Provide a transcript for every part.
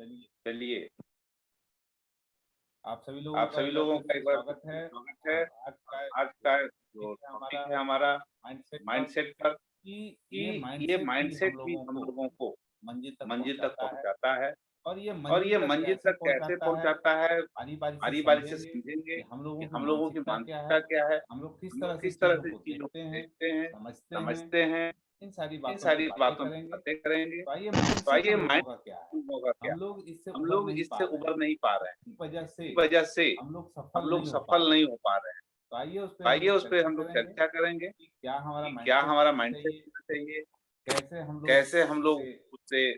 चलिए, आप सभी आप सभी लोगों का एक बार स्वागत है। स्वागत है। आज का आज का जो टॉपिक है टॉपिक है हमारा माइंडसेट पर माइंडसेट पर, कि ये कि ये माइंडसेट ही माइंडसेट हम ही लोगों हम को लोगों को मंजिल तक मंजिल तक पहुंचाता है। पहुंचाता है। और ये और मंजिल ये तक मंजिल कैसे तक कैसे पहुंचाता है, पहुंचाता है, बारी बारी से बारी बारी से समझेंगे समझेंगे कि हम लोगों कि की हम लोगों की मानसिकता क्या है, मानसिकता क्या है, हम लोग किस हम तरह लोग से किस तरह चीजों से को चीजों देखते को हैं, देखते हैं, समझते हैं। समझते हैं। इन सारी इन बातों पे सारी बातें बातों पर करेंगे। बातें करेंगे। तो आइए, तो माइंडसेट आइए, हम लोगों का क्या है, माइंड होगा क्या, हम लोग इससे हम उबर लोग नहीं पा इससे रहे हैं, उबर नहीं पा रहे हैं, इस वजह से इस वजह से हम लोग हम सफल लोग नहीं हो पा सफल रहे नहीं हैं। हो पा रहे हैं। तो आइए उस तो पे हम आइए लोग उस पे चर्चा हम लोग करेंगे चर्चा करेंगे कि क्या हमारा कि क्या माइंडसेट हमारा होना माइंडसेट चाहिए, होना चाहिए, कैसे हम लोग कैसे हम लोग उससे उससे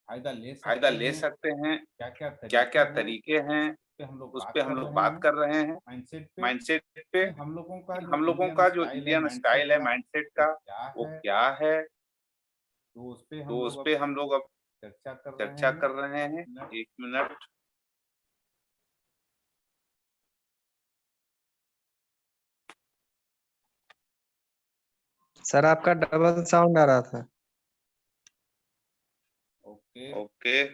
फायदा ले फायदा सकते ले हैं, सकते हैं, क्या क्या क्या तरीके क्या हैं, तरीके हैं, पे हम लोग उस पे बात हम कर लोग रहे बात हैं। कर रहे हैं। माइंडसेट पे माइंडसेट पे, कि हम लोगों का कि जो हम लोगों इंडियन का जो स्टाइल है इंडियन माइंडसेट स्टाइल है का, माइंडसेट वो का, क्या वो है, क्या है। तो उस पे तो हम उस लोग अब पे हम लोग अब चर्चा कर रहे चर्चा हैं। कर रहे हैं। मिनट। 1 मिनट। सर आपका डबल साउंड आ रहा था। ओके, ओके,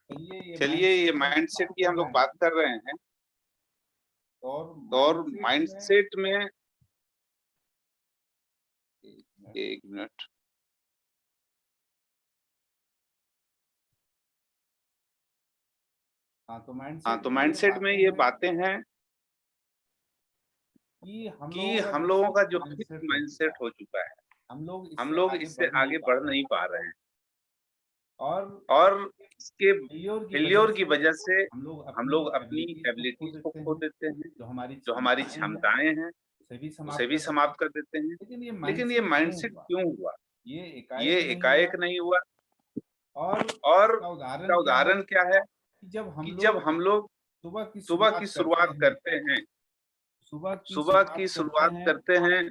चलिए ये चलिए, ये माइंडसेट की हम लोग माइंडसेट बात की कर हम रहे लोग हैं। बात कर रहे हैं। और और माइंडसेट में माइंडसेट में, एक मिनट। 1 मिनट। हाँ, तो हाँ, माइंडसेट तो में ये माइंडसेट में बातें ये हैं बातें हैं कि हम कि लोगों का हम जो लोगों का फिक्स जो फिक्स माइंडसेट हो चुका माइंडसेट है, हो चुका है, हम लोग हम इससे लोग आगे इससे बढ़ नहीं आगे पा बढ़ रहे नहीं हैं। पा रहे हैं। और और इसके फेल्योर फेल्योर की वजह से हम हम लोग लोग अपनी अपनी एबिलिटीज को खो एबिलिटीज को देते खो हैं, देते हैं, जो हमारी जो हमारी क्षमताएं हैं क्षमताएं हैं, उसे भी उसे समाप्त भी कर देते समाप्त हैं। कर देते हैं। लेकिन ये लेकिन ये माइंडसेट क्यों माइंडसेट हुआ, क्यों हुआ? ये ये एकाएक नहीं हुआ। एकाएक नहीं हुआ। और और इसका उदाहरण इसका क्या है उदाहरण क्या है कि जब हम कि जब लोग हम लोग सुबह की सुबह की शुरुआत करते शुरुआत हैं, करते हैं, सुबह की सुबह की शुरुआत करते शुरुआत हैं करते हैं,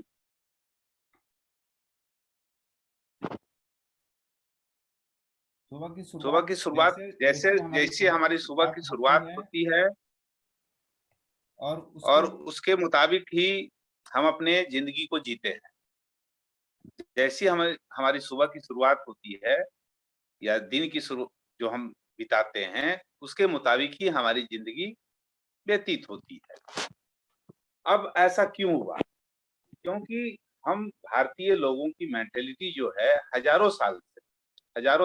सुबह की सुबह शुरुआत की शुरुआत जैसे जैसे जैसे हमारी जैसे सुबह हमारी की सुबह शुरुआत की होती शुरुआत है, होती है, और और उसके उसके मुताबिक ही हम अपने जिंदगी को जीते हैं। जैसी हमारी हमारी सुबह की शुरुआत होती है, या दिन की शुरू जो हम बिताते हैं, उसके मुताबिक ही हमारी जिंदगी व्यतीत होती है। अब ऐसा क्यों हुआ? क्योंकि हम भारतीय लोगों की मेंटेलिटी जो है, हजारों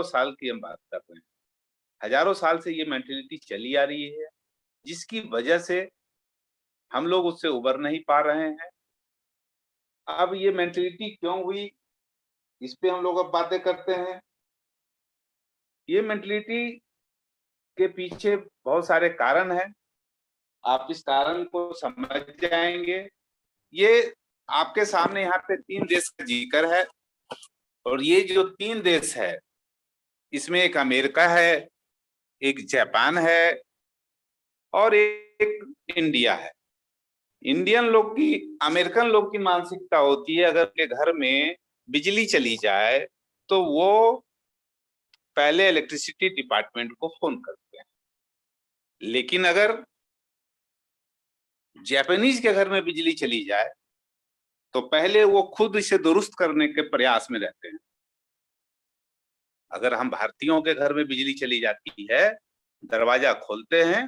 साल की हम बात कर रहे हैं, हजारों साल से ये मेंटेलिटी चली आ रही है, जिसकी वजह से हम लोग उससे उबर नहीं पा रहे हैं। अब ये मेंटेलिटी क्यों हुई, इस पे हम लोग अब बातें करते हैं। ये मेंटेलिटी के पीछे बहुत सारे कारण हैं। आप इस कारण को समझ जाएंगे। ये आपके सामने यहाँ पे 3 देश का जिक्र है, और ये जो 3 देश है, इसमें एक अमेरिका है, एक जापान है, और एक इंडिया है। अमेरिकन लोग की मानसिकता होती है, अगर के घर में बिजली चली जाए तो वो पहले इलेक्ट्रिसिटी डिपार्टमेंट को फोन करते हैं। लेकिन अगर जापानीज के घर में बिजली चली जाए तो पहले वो खुद इसे दुरुस्त करने के प्रयास में रहते हैं। अगर हम भारतीयों के घर में बिजली चली जाती है, दरवाजा खोलते हैं,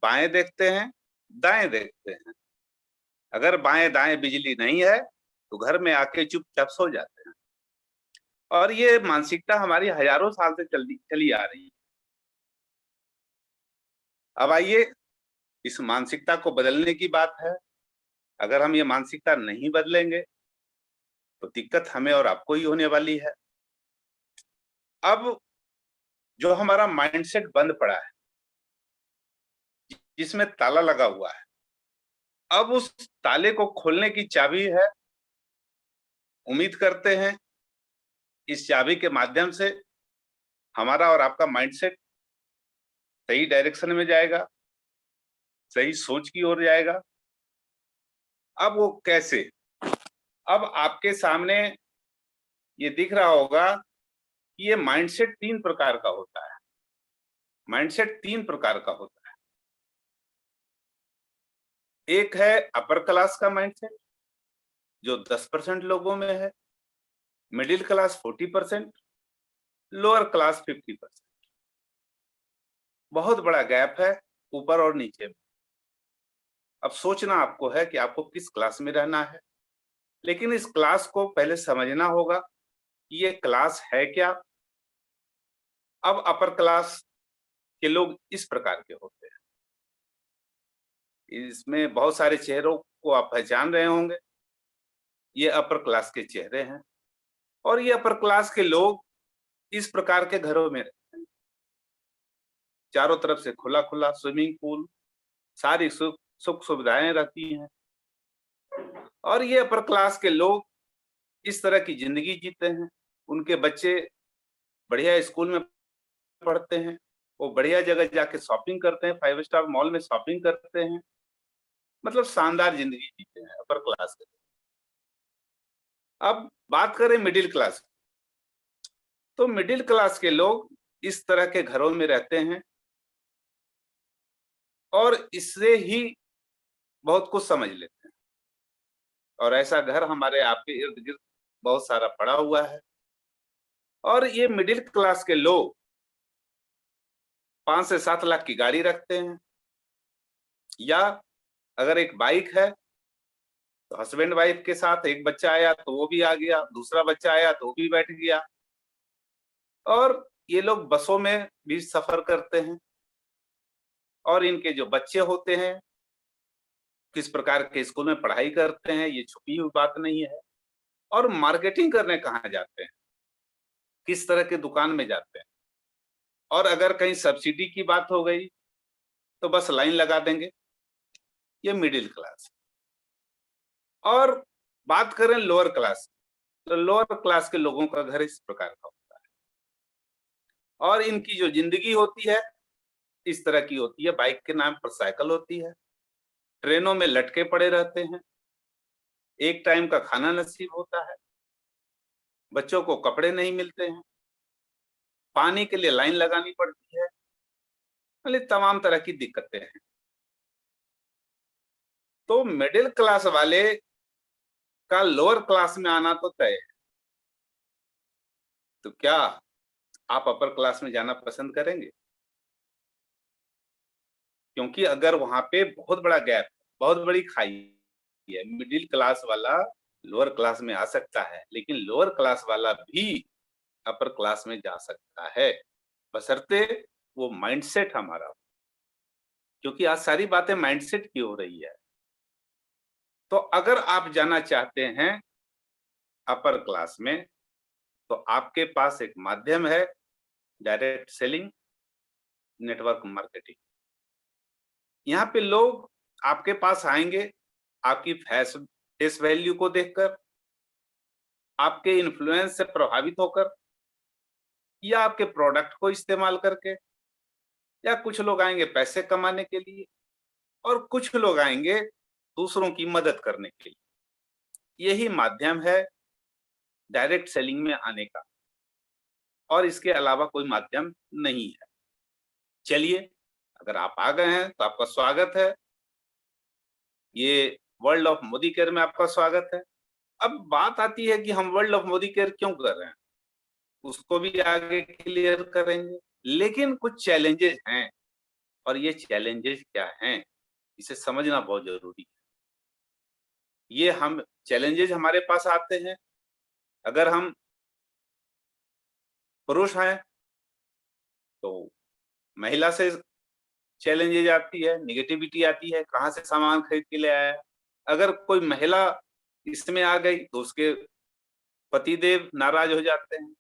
बाएं देखते हैं, दाएं देखते हैं। अगर बाएं दाएं बिजली नहीं है तो घर में आके चुपचाप सो जाते हैं। और ये मानसिकता हमारी हजारों साल से चली आ रही है। अब आइए, इस मानसिकता को बदलने की बात है। अगर हम ये मानसिकता नहीं बदलेंगे तो दिक्कत हमें और आपको ही होने वाली है। अब जो हमारा माइंडसेट बंद पड़ा है, जिसमें ताला लगा हुआ है, अब उस ताले को खोलने की चाबी है। उम्मीद करते हैं इस चाबी के माध्यम से हमारा और आपका माइंडसेट सही डायरेक्शन में जाएगा, सही सोच की ओर जाएगा। अब वो कैसे? अब आपके सामने ये दिख रहा होगा कि ये माइंडसेट 3 प्रकार का होता है। माइंडसेट 3 प्रकार का होता है। एक है अपर क्लास का माइंडसेट, जो 10% लोगों में है, मिडिल क्लास 40%, लोअर क्लास 50%। बहुत बड़ा गैप है ऊपर और नीचे में। अब सोचना आपको है कि आपको किस क्लास में रहना है, लेकिन इस क्लास को पहले समझना होगा कि ये क्लास है क्या। अब अपर क्लास के लोग इस प्रकार के होते हैं। इसमें बहुत सारे चेहरों को आप पहचान रहे होंगे। ये अपर क्लास के चेहरे हैं और ये अपर क्लास के लोग इस प्रकार के घरों में रहते हैं। चारों तरफ से खुला खुला स्विमिंग पूल, सारी सुख सुविधाएं रहती हैं और ये अपर क्लास के लोग इस तरह की जिंदगी जीते हैं। उनके बच्चे बढ़िया स्कूल में पढ़ते हैं, वो बढ़िया जगह जाके शॉपिंग करते हैं, 5 स्टार मॉल में शॉपिंग करते हैं, मतलब शानदार जिंदगी जीते हैं अपर क्लास के। अब बात करें मिडिल क्लास, तो मिडिल क्लास के लोग इस तरह के घरों में रहते हैं और इससे ही बहुत कुछ समझ लेते हैं। और ऐसा घर हमारे आपके इर्द गिर्द बहुत सारा पड़ा हुआ है। और ये मिडिल क्लास के लोग 5 से 7 लाख की गाड़ी रखते हैं, या अगर एक बाइक है तो हस्बैंड वाइफ के साथ, एक बच्चा आया तो वो भी आ गया, दूसरा बच्चा आया तो वो भी बैठ गया। और ये लोग बसों में भी सफर करते हैं और इनके जो बच्चे होते हैं किस प्रकार के स्कूल में पढ़ाई करते हैं ये छुपी हुई बात नहीं है। और मार्केटिंग करने कहाँ जाते हैं, किस तरह के दुकान में जाते हैं, और अगर कहीं सब्सिडी की बात हो गई तो बस लाइन लगा देंगे। ये मिडिल क्लास। और बात करें लोअर क्लास, तो लोअर क्लास के लोगों का घर इस प्रकार का होता है और इनकी जो जिंदगी होती है इस तरह की होती है। बाइक के नाम पर साइकिल होती है, ट्रेनों में लटके पड़े रहते हैं, एक टाइम का खाना नसीब होता है, बच्चों को कपड़े नहीं मिलते हैं, पानी के लिए लाइन लगानी पड़ती है, मतलब तमाम तरह की दिक्कतें हैं। तो मिडिल क्लास वाले का लोअर क्लास में आना तो तय है। तो क्या आप अपर क्लास में जाना पसंद करेंगे? क्योंकि अगर वहां पे बहुत बड़ा गैप, बहुत बड़ी खाई है। मिडिल क्लास वाला लोअर क्लास में आ सकता है, लेकिन लोअर क्लास वाला भी अपर क्लास में जा सकता है, बशर्ते वो माइंडसेट हमारा हो। क्योंकि आज सारी बातें माइंडसेट की हो रही है। तो अगर आप जाना चाहते हैं अपर क्लास में, तो आपके पास एक माध्यम है, डायरेक्ट सेलिंग, नेटवर्क मार्केटिंग। यहाँ पे लोग आपके पास आएंगे आपकी फेस वैल्यू को देखकर, आपके इन्फ्लुएंस से प्रभावित होकर, या आपके प्रोडक्ट को इस्तेमाल करके, या कुछ लोग आएंगे पैसे कमाने के लिए और कुछ लोग आएंगे दूसरों की मदद करने के लिए। यही माध्यम है डायरेक्ट सेलिंग में आने का, और इसके अलावा कोई माध्यम नहीं है। चलिए, अगर आप आ गए हैं तो आपका स्वागत है। ये वर्ल्ड ऑफ मोदी केयर में आपका स्वागत है। अब बात आती है कि हम वर्ल्ड ऑफ मोदी केयर क्यों कर रहे हैं, उसको भी आगे क्लियर करेंगे। लेकिन कुछ चैलेंजेस हैं, और ये चैलेंजेस क्या हैं इसे समझना बहुत जरूरी है। ये हम चैलेंजेस हमारे पास आते हैं अगर हम पुरुष हैं, तो महिला से चैलेंजेज आती है, निगेटिविटी आती है, कहाँ से सामान खरीद के ले आया। अगर कोई महिला इसमें आ गई तो उसके पतिदेव नाराज हो जाते हैं,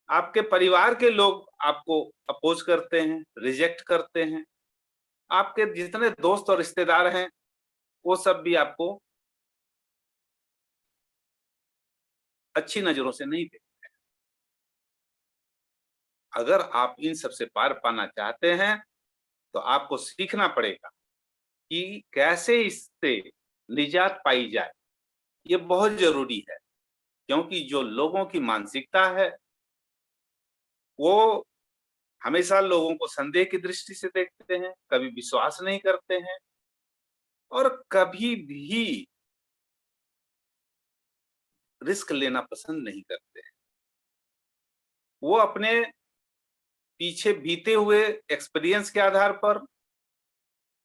आपके परिवार के लोग आपको अपोज करते हैं, रिजेक्ट करते हैं, आपके जितने दोस्त और रिश्तेदार हैं वो सब भी आपको अच्छी नजरों से नहीं देखते। अगर आप इन सब से पार पाना चाहते हैं तो आपको सीखना पड़ेगा कि कैसे इससे निजात पाई जाए। ये बहुत जरूरी है, क्योंकि जो लोगों की मानसिकता है वो हमेशा लोगों को संदेह की दृष्टि से देखते हैं, कभी विश्वास नहीं करते हैं और कभी भी रिस्क लेना पसंद नहीं करते हैं। वो अपने पीछे बीते हुए एक्सपीरियंस के आधार पर,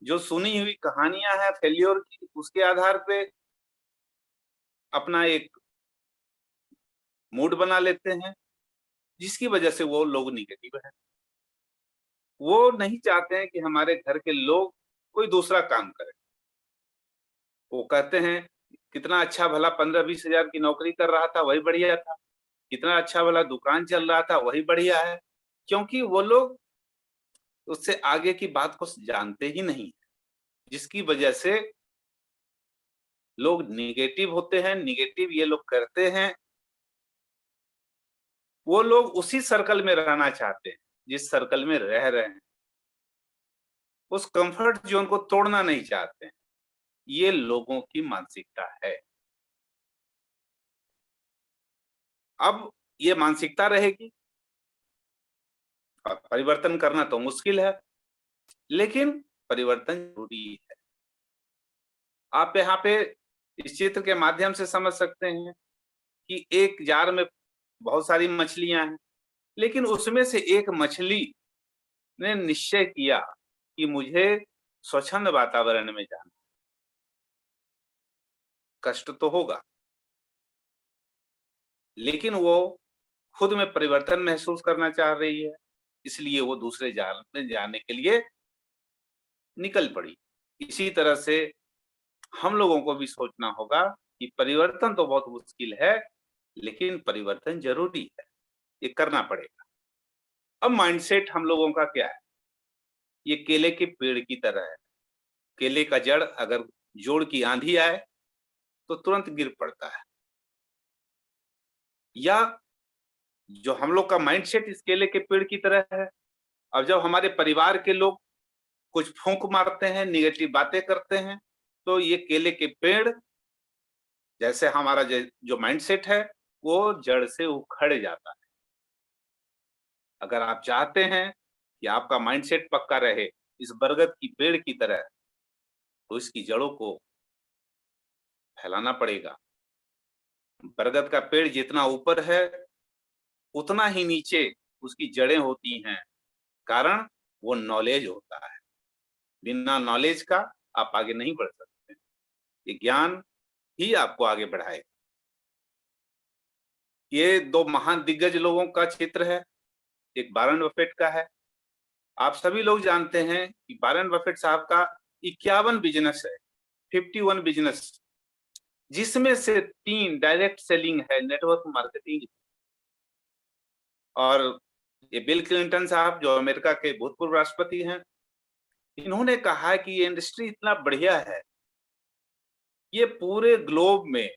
जो सुनी हुई कहानियां हैं फेल्योर की, उसके आधार पे अपना एक मूड बना लेते हैं, जिसकी वजह से वो लोग निगेटिव है। वो नहीं चाहते हैं कि हमारे घर के लोग कोई दूसरा काम करें। वो कहते हैं कितना अच्छा भला 15-20 हजार की नौकरी कर रहा था, वही बढ़िया था। कितना अच्छा भला दुकान चल रहा था, वही बढ़िया है। क्योंकि वो लोग उससे आगे की बात को जानते ही नहीं, जिसकी वजह से लोग निगेटिव होते हैं। निगेटिव ये लोग करते हैं, वो लोग उसी सर्कल में रहना चाहते हैं जिस सर्कल में रह रहे हैं, उस कंफर्ट जोन को तोड़ना नहीं चाहते हैं। ये लोगों की मानसिकता है। अब ये मानसिकता रहेगी और परिवर्तन करना तो मुश्किल है, लेकिन परिवर्तन जरूरी है। आप यहाँ पे इस चित्र के माध्यम से समझ सकते हैं कि एक जार में बहुत सारी मछलियां हैं, लेकिन उसमें से एक मछली ने निश्चय किया कि मुझे स्वच्छंद वातावरण में जाना। कष्ट तो होगा, लेकिन वो खुद में परिवर्तन महसूस करना चाह रही है, इसलिए वो दूसरे जाल में जाने के लिए निकल पड़ी। इसी तरह से हम लोगों को भी सोचना होगा कि परिवर्तन तो बहुत मुश्किल है, लेकिन परिवर्तन जरूरी है, ये करना पड़ेगा। अब माइंडसेट हम लोगों का क्या है? ये केले के पेड़ की तरह है। केले का जड़ अगर जोड़ की आंधी आए तो तुरंत गिर पड़ता है। या जो हम लोग का माइंडसेट इस केले के पेड़ की तरह है। अब जब हमारे परिवार के लोग कुछ फूंक मारते हैं, निगेटिव बातें करते हैं, तो ये केले के पेड़ जैसे हमारा जो माइंडसेट है, वो जड़ से उखड़ जाता है। अगर आप चाहते हैं कि आपका माइंडसेट पक्का रहे इस बरगद की पेड़ की तरह, तो इसकी जड़ों को फैलाना पड़ेगा। बरगद का पेड़ जितना ऊपर है, उतना ही नीचे उसकी जड़ें होती हैं। कारण वो नॉलेज होता है। बिना नॉलेज का आप आगे नहीं बढ़ सकते। ये ज्ञान ही आपको आगे बढ़ाएगा। ये दो महान दिग्गज लोगों का चित्र है। एक वारेन बफेट का है। आप सभी लोग जानते हैं कि वारेन बफेट साहब का 51 बिजनेस है, 51 बिजनेस, जिसमें से 3 डायरेक्ट सेलिंग है, नेटवर्क मार्केटिंग। और ये बिल क्लिंटन साहब जो अमेरिका के भूतपूर्व राष्ट्रपति हैं, इन्होंने कहा है कि ये इंडस्ट्री इतना बढ़िया है, ये पूरे ग्लोब में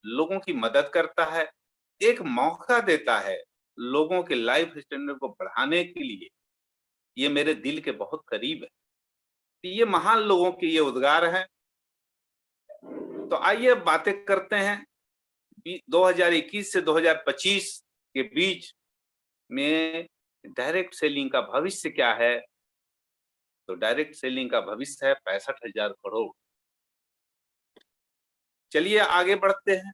लोगों की मदद करता है, एक मौका देता है लोगों के लाइफ स्टैंडर्ड को बढ़ाने के लिए। ये मेरे दिल के बहुत करीब है। ये महान लोगों के ये उद्गार हैं। तो आइए बातें करते हैं 2021 से 2025 के बीच में डायरेक्ट सेलिंग का भविष्य क्या है। तो डायरेक्ट सेलिंग का भविष्य है 65,000 करोड़। चलिए आगे बढ़ते हैं।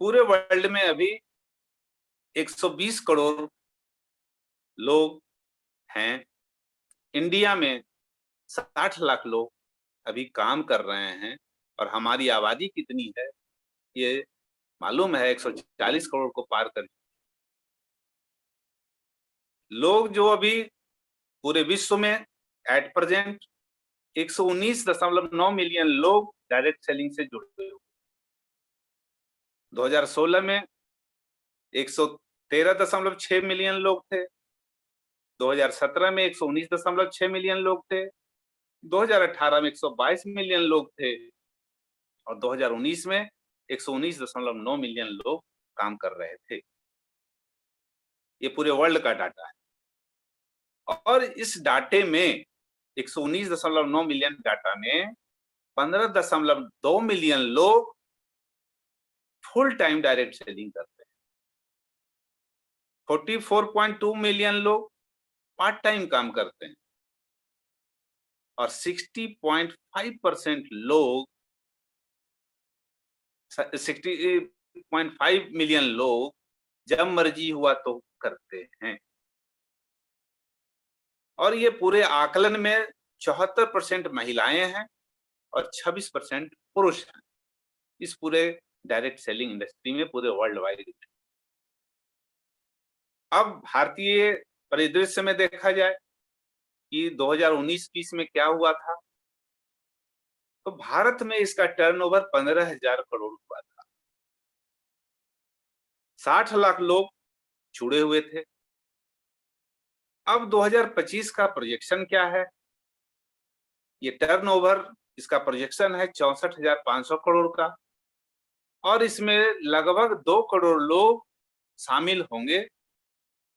पूरे वर्ल्ड में अभी 120 करोड़ लोग हैं। इंडिया में 60 लाख लोग अभी काम कर रहे हैं और हमारी आबादी कितनी है ये मालूम है, 140 करोड़ को पार कर। लोग जो अभी पूरे विश्व में एट प्रेजेंट 119.9 मिलियन लोग डायरेक्ट सेलिंग से जुड़े हुए। 2016 में 113.6 मिलियन लोग थे। 2017 में 119.6 मिलियन लोग थे। 2018 में 122 मिलियन लोग थे और 2019 में 119.9 मिलियन लोग काम कर रहे थे। ये पूरे वर्ल्ड का डाटा है। और इस डाटे में 119.9 मिलियन डाटा में 15.2 मिलियन लोग फुल टाइम डायरेक्ट सेलिंग करते हैं। 44.2 मिलियन लोग पार्ट टाइम काम करते हैं और 60.5% लोग 60.5 मिलियन लोग जब मर्जी हुआ तो करते हैं। और ये पूरे आकलन में 74% महिलाएं हैं और 26% पुरुष हैं इस पूरे डायरेक्ट सेलिंग इंडस्ट्री में, पूरे वर्ल्ड वाइड। अब भारतीय परिदृश्य में देखा जाए कि 2019-20 में क्या हुआ था, तो भारत में इसका टर्नओवर 15,000 करोड़ हुआ था। 60 लाख लोग जुड़े हुए थे। अब 2025 का प्रोजेक्शन क्या है? ये टर्नओवर, इसका प्रोजेक्शन है 64,500 करोड़ का, और इसमें लगभग 2 करोड़ लोग शामिल होंगे,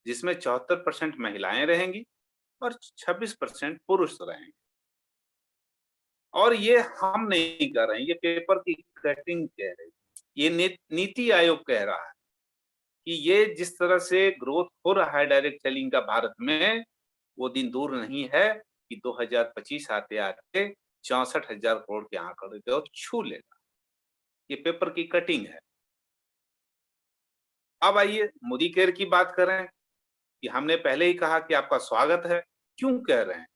जिसमें 74% महिलाएं रहेंगी और 26% पुरुष रहेंगे। और ये हम नहीं कह रहे हैं, ये पेपर की कटिंग कह रही है, ये नीति आयोग कह रहा है कि ये जिस तरह से ग्रोथ हो रहा है डायरेक्ट सेलिंग का भारत में, वो दिन दूर नहीं है कि 2025 आते आते 64,000 करोड़ के आंकड़े को छू लेगा। ये पेपर की कटिंग है। अब आइए मोदी केयर की बात करें कि हमने पहले ही कहा कि आपका स्वागत है। क्यों कह रहे हैं?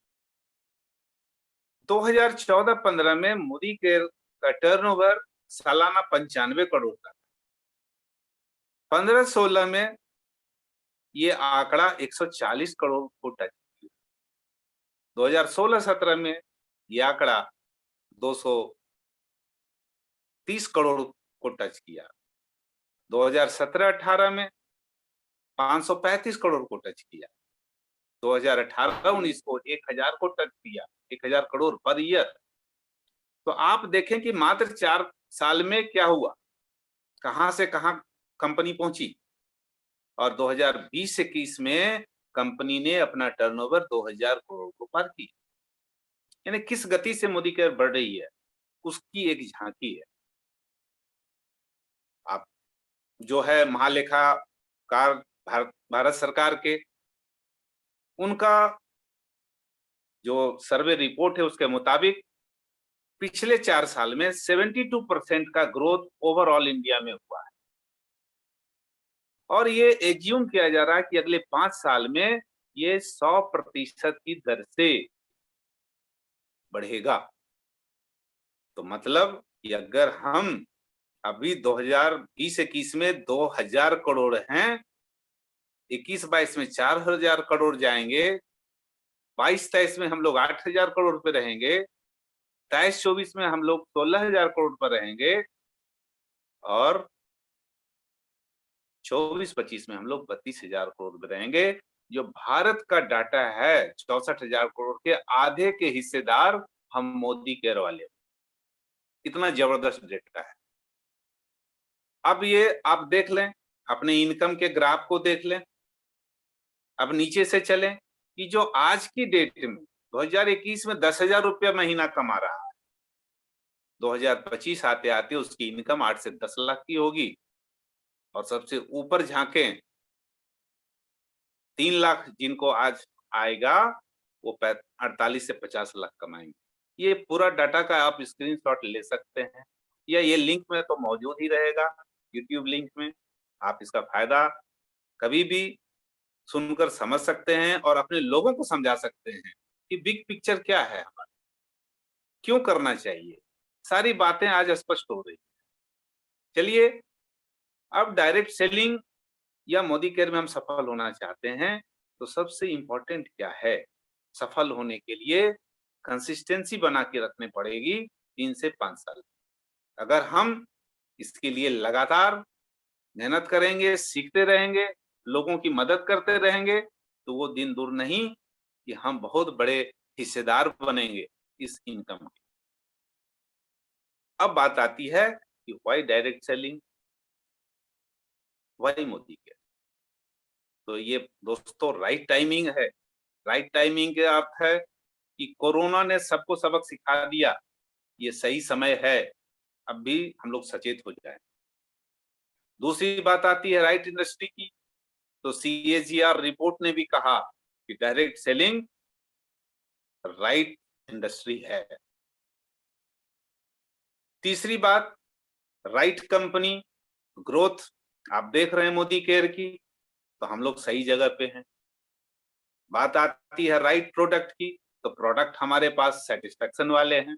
2014-15 में मोदी केयर का टर्नओवर सालाना 95 करोड़ था। 15-16 में ये आंकड़ा 140 करोड़ को टच किया। 2016-17 में ये आंकड़ा 230 करोड़ को टच किया। 2017-18 में 535 करोड़ को टच किया। 2018-19 को 1000 को टच किया, 1000 करोड़ पर ईयर। तो आप देखें कि मात्र 4 साल में क्या हुआ, कहां से कहां कंपनी पहुंची। और 2020-21 में कंपनी ने अपना टर्नओवर 2000 करोड़ को पार किया। यानी किस गति से मोदी केयर बढ़ रही है, उसकी एक झांकी है। आप जो है महालेखाकार भारत सरकार के, उनका जो सर्वे रिपोर्ट है उसके मुताबिक पिछले 4 साल में 72% का ग्रोथ ओवरऑल इंडिया में हुआ है। और ये एज्यूम किया जा रहा है कि अगले 5 साल में ये 100% की दर से बढ़ेगा। तो मतलब कि अगर हम अभी 2020-21 में 2000 करोड़ हैं, 21-22 में 4000 करोड़ जाएंगे, 22-23 में हम लोग 8000 करोड़ पे रहेंगे, 23-24 में हम लोग 16000 करोड़ पर रहेंगे, और 24-25 में हम लोग 32,000 करोड़ पे रहेंगे। जो भारत का डाटा है 64,000 करोड़ के आधे के हिस्सेदार हम मोदी केयर वाले। इतना जबरदस्त डेटा है। अब ये आप देख लें, अपने इनकम के ग्राफ को देख लें। अब नीचे से चलें कि जो आज की डेट में 2021 में 10,000 रुपया महीना कमा रहा है, 2025 आते आते उसकी इनकम 8 से 10 लाख की होगी। और सबसे ऊपर झांकें, 3 लाख जिनको आज आएगा वो 48 से 50 लाख कमाएंगे। ये पूरा डाटा का आप स्क्रीनशॉट ले सकते हैं, या ये लिंक में तो मौजूद ही रहेगा, यूट्यूब लिंक में। आप इसका फायदा कभी भी सुनकर समझ सकते हैं और अपने लोगों को समझा सकते हैं कि बिग पिक्चर क्या है हमारा, क्यों करना चाहिए। सारी बातें आज स्पष्ट हो रही है। चलिए, अब डायरेक्ट सेलिंग या मोदी केयर में हम सफल होना चाहते हैं, तो सबसे इंपॉर्टेंट क्या है? सफल होने के लिए कंसिस्टेंसी बना के रखनी पड़ेगी 3 से 5 साल। अगर हम इसके लिए लगातार मेहनत करेंगे, सीखते रहेंगे, लोगों की मदद करते रहेंगे, तो वो दिन दूर नहीं कि हम बहुत बड़े हिस्सेदार बनेंगे इस इनकम के। अब बात आती है कि why direct selling, why Modi care. तो ये दोस्तों राइट टाइमिंग है। राइट टाइमिंग का अर्थ है कि कोरोना ने सबको सबक सिखा दिया, ये सही समय है, अब भी हम लोग सचेत हो जाएं। दूसरी बात आती है राइट इंडस्ट्री की। तो CAGR रिपोर्ट ने भी कहा कि डायरेक्ट सेलिंग राइट इंडस्ट्री है। तीसरी बात, राइट कंपनी, ग्रोथ आप देख रहे हैं मोदी केयर की, तो हम लोग सही जगह पे हैं। बात आती है राइट प्रोडक्ट की, तो प्रोडक्ट हमारे पास सेटिस्फेक्शन वाले हैं।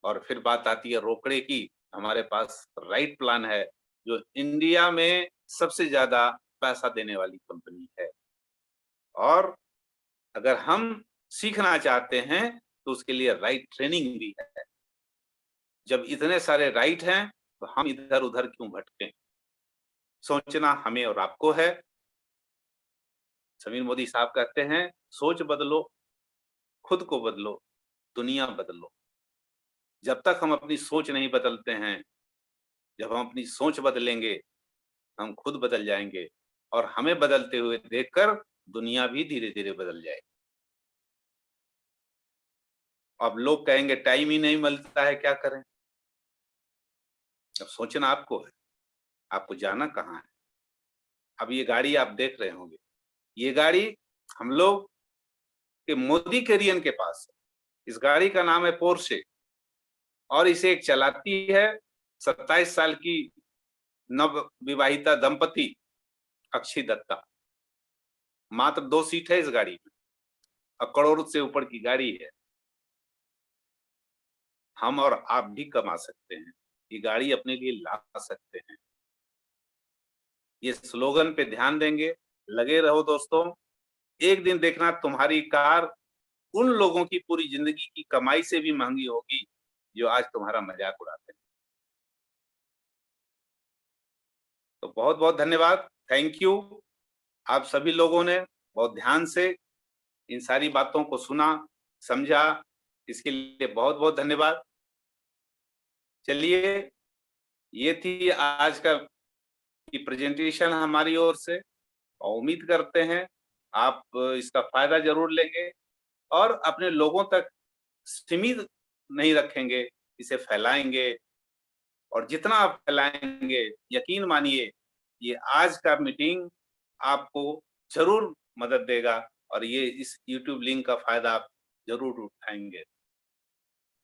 और फिर बात आती है रोकड़े की, हमारे पास राइट प्लान है, जो इंडिया में सबसे ज्यादा पैसा देने वाली कंपनी है। और अगर हम सीखना चाहते हैं तो उसके लिए राइट ट्रेनिंग भी है। जब इतने सारे राइट हैं तो हम इधर उधर क्यों भटकें? सोचना हमें और आपको है। समीर मोदी साहब कहते हैं, सोच बदलो, खुद को बदलो, दुनिया बदलो। जब तक हम अपनी सोच नहीं बदलते हैं, जब हम अपनी सोच बदलेंगे, हम खुद बदल जाएंगे और हमें बदलते हुए देखकर दुनिया भी धीरे धीरे बदल जाएगी। अब लोग कहेंगे टाइम ही नहीं मिलता है, क्या करें? अब सोचना आपको है, आपको जाना कहाँ है। अब ये गाड़ी आप देख रहे होंगे, ये गाड़ी हम लोग के मोदी कैरियन के पास है। इस गाड़ी का नाम है पोर्शे और इसे एक चलाती है 27 साल की नव विवाहिता दंपति अक्षय दत्ता। मात्र 2 सीट है इस गाड़ी में और करोड़ से ऊपर की गाड़ी है। हम और आप भी कमा सकते हैं, ये गाड़ी अपने लिए ला सकते हैं। ये स्लोगन पे ध्यान देंगे, लगे रहो दोस्तों। एक दिन देखना तुम्हारी कार उन लोगों की पूरी जिंदगी की कमाई से भी महंगी होगी जो आज तुम्हारा मजाक उड़ाते हैं। तो बहुत बहुत धन्यवाद, थैंक यू। आप सभी लोगों ने बहुत ध्यान से इन सारी बातों को सुना, समझा, इसके लिए बहुत बहुत धन्यवाद। चलिए, ये थी आज का की प्रेजेंटेशन हमारी ओर से और उम्मीद करते हैं आप इसका फायदा जरूर लेंगे और अपने लोगों तक सीमित नहीं रखेंगे, इसे फैलाएंगे। और जितना आप फैलाएंगे, यकीन मानिए ये आज का मीटिंग आपको जरूर मदद देगा और ये इस YouTube लिंक का फायदा आप जरूर उठाएंगे।